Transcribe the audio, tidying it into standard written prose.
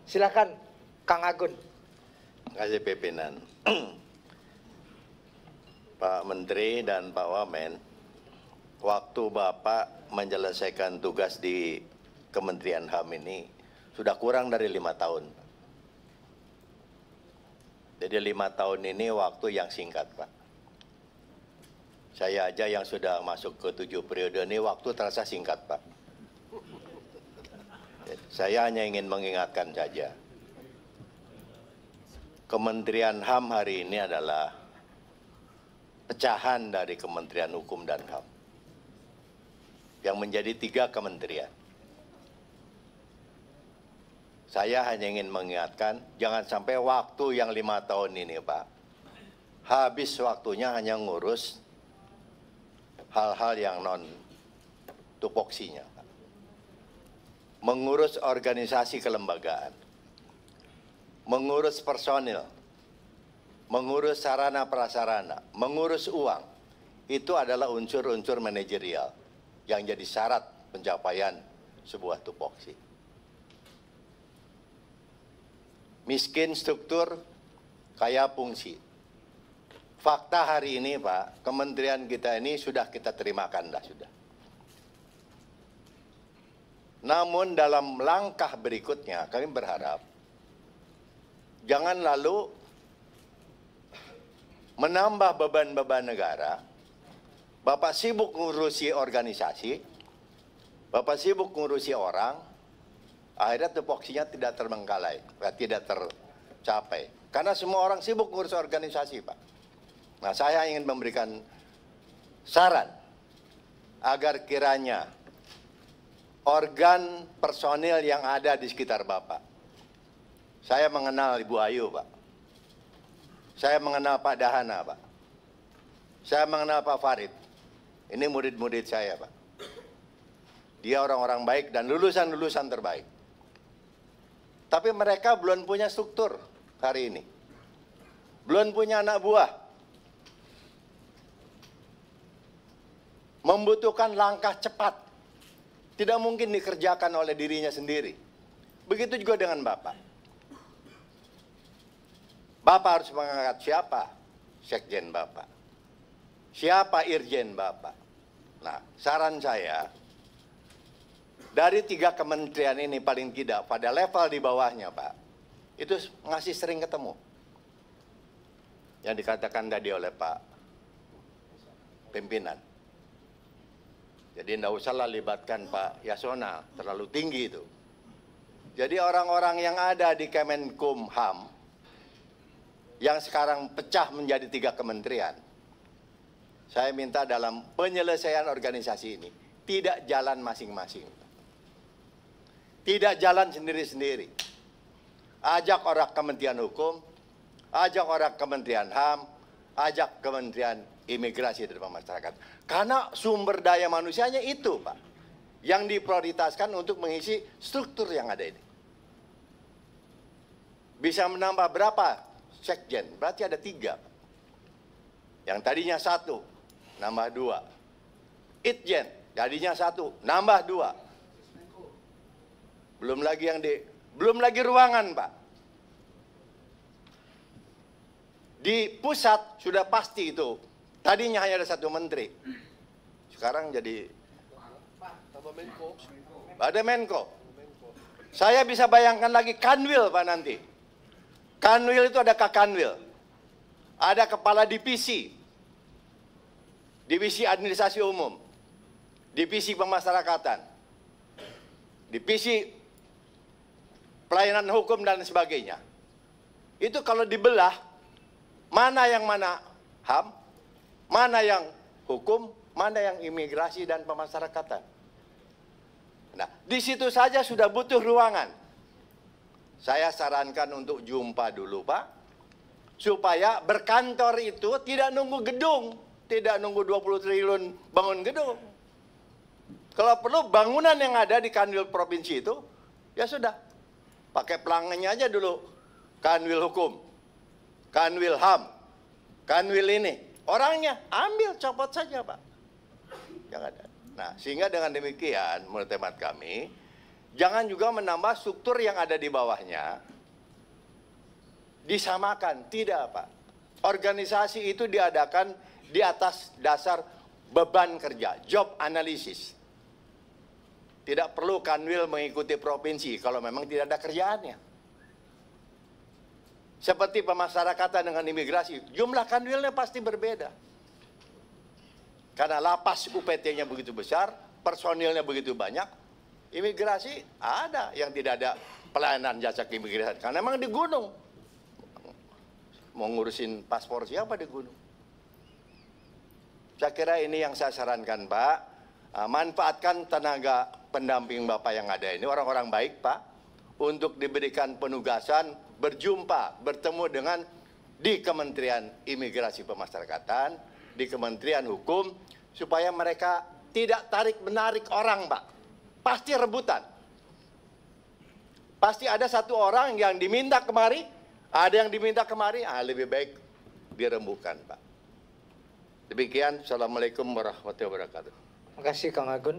Silakan, Kang Agun. Terima kasih pimpinan. Pak Menteri dan Pak Wamen, waktu Bapak menyelesaikan tugas di Kementerian HAM ini sudah kurang dari 5 tahun. Jadi 5 tahun ini waktu yang singkat, Pak. Saya aja yang sudah masuk ke 7 periode ini waktu terasa singkat, Pak. Saya hanya ingin mengingatkan saja. Kementerian HAM hari ini adalah pecahan dari Kementerian Hukum dan HAM yang menjadi 3 kementerian. Saya hanya ingin mengingatkan, jangan sampai waktu yang 5 tahun ini, Pak, habis waktunya hanya ngurus hal-hal yang non tupoksinya, Pak. Mengurus organisasi kelembagaan, mengurus personil, mengurus sarana prasarana, mengurus uang, itu adalah unsur-unsur manajerial yang jadi syarat pencapaian sebuah tupoksi. Miskin struktur, kaya fungsi. Fakta hari ini, Pak, kementerian kita ini sudah kita terimakan dah sudah. Namun dalam langkah berikutnya kami berharap jangan lalu menambah beban-beban negara. Bapak sibuk ngurusi organisasi, Bapak sibuk ngurusi orang, akhirnya tupoksinya tidak terbengkalai, tidak tercapai. Karena semua orang sibuk ngurus organisasi, Pak. Nah, saya ingin memberikan saran agar kiranya organ personil yang ada di sekitar Bapak. Saya mengenal Ibu Ayu, Pak. Saya mengenal Pak Dahana, Pak. Saya mengenal Pak Farid. Ini murid-murid saya, Pak. Dia orang-orang baik dan lulusan-lulusan terbaik. Tapi mereka belum punya struktur hari ini. Belum punya anak buah. Membutuhkan langkah cepat. Tidak mungkin dikerjakan oleh dirinya sendiri. Begitu juga dengan Bapak. Bapak harus mengangkat siapa sekjen Bapak. Siapa irjen Bapak. Nah, saran saya, dari 3 kementerian ini paling tidak pada level di bawahnya, Pak, itu masih sering ketemu. Yang dikatakan tadi oleh Pak pimpinan. Jadi tidak usahlah libatkan Pak Yasona, terlalu tinggi itu. Jadi orang-orang yang ada di Kemenkumham, yang sekarang pecah menjadi 3 kementerian, saya minta dalam penyelesaian organisasi ini, tidak jalan masing-masing. Tidak jalan sendiri-sendiri. Ajak orang Kementerian Hukum, ajak orang Kementerian HAM, ajak Kementerian Imigrasi dan Masyarakat. Karena sumber daya manusianya itu, Pak, yang diprioritaskan untuk mengisi struktur yang ada ini. Bisa menambah berapa sekjen? Berarti ada 3. Yang tadinya 1, nambah 2. Itjen, jadinya 1, nambah 2. Belum lagi ruangan, Pak. Di pusat sudah pasti itu. Tadinya hanya ada 1 menteri. Sekarang jadi ada Menko. Saya bisa bayangkan lagi Kanwil, Pak, nanti. Kanwil itu ada Kakanwil. Ada kepala divisi. Divisi administrasi umum. Divisi pemasyarakatan. Divisi pelayanan hukum dan sebagainya. Itu kalau dibelah, mana yang mana HAM, mana yang hukum, mana yang imigrasi dan pemasyarakatan. Nah, di situ saja sudah butuh ruangan. Saya sarankan untuk jumpa dulu, Pak, supaya berkantor itu tidak nunggu gedung, tidak nunggu 20 triliun bangun gedung. Kalau perlu bangunan yang ada di Kanwil provinsi itu, ya sudah, pakai pelanggannya aja dulu. Kanwil hukum, Kanwil HAM, Kanwil ini. Orangnya ambil, copot saja, Pak. Yang ada. Nah, sehingga dengan demikian, menurut hemat kami, jangan juga menambah struktur yang ada di bawahnya. Disamakan, tidak Pak. Organisasi itu diadakan di atas dasar beban kerja, job analysis. Tidak perlu Kanwil mengikuti provinsi kalau memang tidak ada kerjaannya. Seperti pemasyarakatan dengan imigrasi, jumlah Kanwilnya pasti berbeda. Karena lapas UPT-nya begitu besar, personilnya begitu banyak, imigrasi ada yang tidak ada pelayanan jasa keimigrasian. Karena memang di gunung. Mau ngurusin paspor siapa di gunung? Saya kira ini yang saya sarankan Pak. Manfaatkan tenaga pendamping Bapak yang ada ini, orang-orang baik Pak, untuk diberikan penugasan, berjumpa, bertemu dengan di Kementerian Imigrasi Pemasyarakatan, di Kementerian Hukum, supaya mereka tidak tarik-menarik orang Pak. Pasti rebutan. Pasti ada satu orang yang diminta kemari, ada yang diminta kemari, lebih baik dirembukan Pak. Demikian, Assalamualaikum warahmatullahi wabarakatuh. Terima kasih Kang Agun.